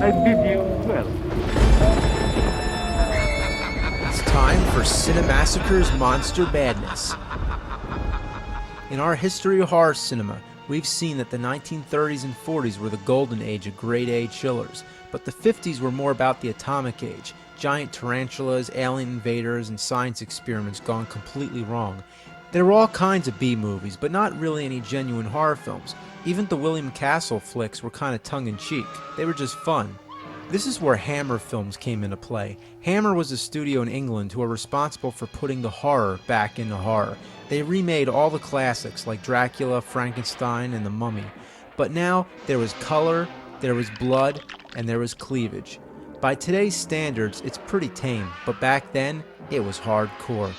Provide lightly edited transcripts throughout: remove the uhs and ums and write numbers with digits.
I bid you well. It's time for Cinemassacre's Monster Badness. In our history of horror cinema, we've seen that the 1930s and 40s were the golden age of grade A chillers, but the 50s were more about the atomic age, giant tarantulas, alien invaders, and science experiments gone completely wrong. There were all kinds of B movies, but not really any genuine horror films. Even the William Castle flicks were kind of tongue-in-cheek. They were just fun. This is where Hammer films came into play. Hammer was a studio in England who are responsible for putting the horror back into horror. They remade all the classics like Dracula, Frankenstein, and The Mummy. But now there was color, there was blood, and there was cleavage. By today's standards, it's pretty tame, but back then, it was hardcore.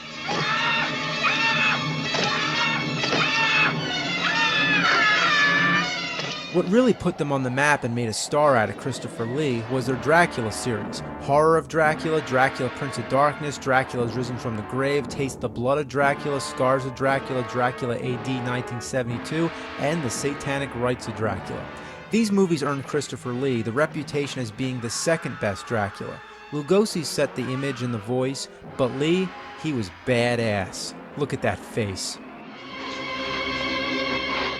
What really put them on the map and made a star out of Christopher Lee was their Dracula series. Horror of Dracula, Dracula Prince of Darkness, Dracula's Risen from the Grave, Taste the Blood of Dracula, Scars of Dracula, Dracula AD 1972, and The Satanic Rites of Dracula. These movies earned Christopher Lee the reputation as being the second best Dracula. Lugosi set the image and the voice, but Lee, he was badass. Look at that face.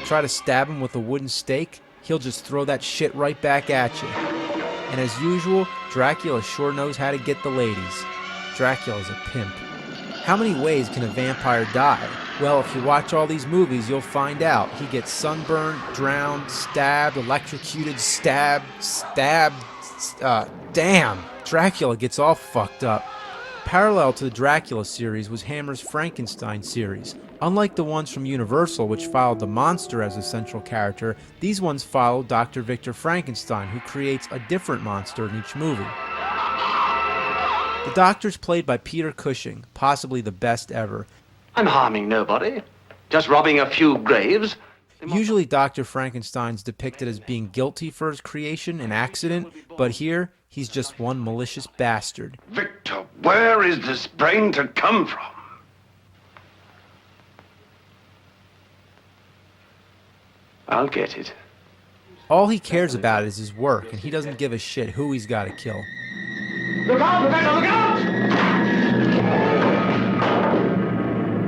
Try to stab him with a wooden stake, he'll just throw that shit right back at you. And as usual, Dracula sure knows how to get the ladies. Dracula's a pimp. How many ways can a vampire die? Well, if you watch all these movies, you'll find out. He gets sunburned, drowned, stabbed, electrocuted, damn! Dracula gets all fucked up. Parallel to the Dracula series was Hammer's Frankenstein series. Unlike the ones from Universal, which followed the monster as a central character, these ones follow Dr. Victor Frankenstein, who creates a different monster in each movie. The Doctor's played by Peter Cushing, possibly the best ever. I'm harming nobody, just robbing a few graves. Usually Dr. Frankenstein's depicted as being guilty for his creation, an accident, but here, he's just one malicious bastard. Victor, where is this brain to come from? I'll get it. All he cares about is his work, and he doesn't give a shit who he's got to kill. Look out, Rebecca, look out!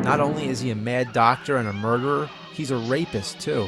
Not only is he a mad doctor and a murderer, he's a rapist too.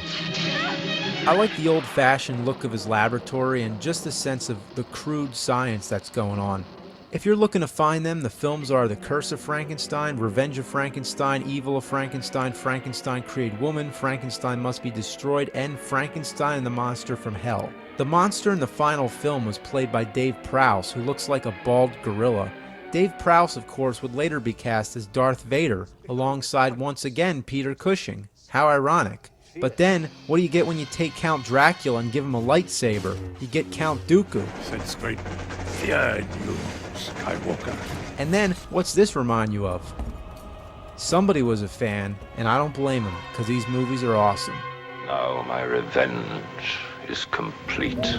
I like the old-fashioned look of his laboratory and just the sense of the crude science that's going on. If you're looking to find them, the films are The Curse of Frankenstein, Revenge of Frankenstein, Evil of Frankenstein, Frankenstein Created Woman, Frankenstein Must Be Destroyed, and Frankenstein and the Monster from Hell. The monster in the final film was played by Dave Prowse, who looks like a bald gorilla. Dave Prowse, of course, would later be cast as Darth Vader, alongside once again Peter Cushing. How ironic. But then, what do you get when you take Count Dracula and give him a lightsaber? You get Count Dooku. Since great fear in you, Skywalker. And then, what's this remind you of? Somebody was a fan, and I don't blame him, because these movies are awesome. Now my revenge is complete.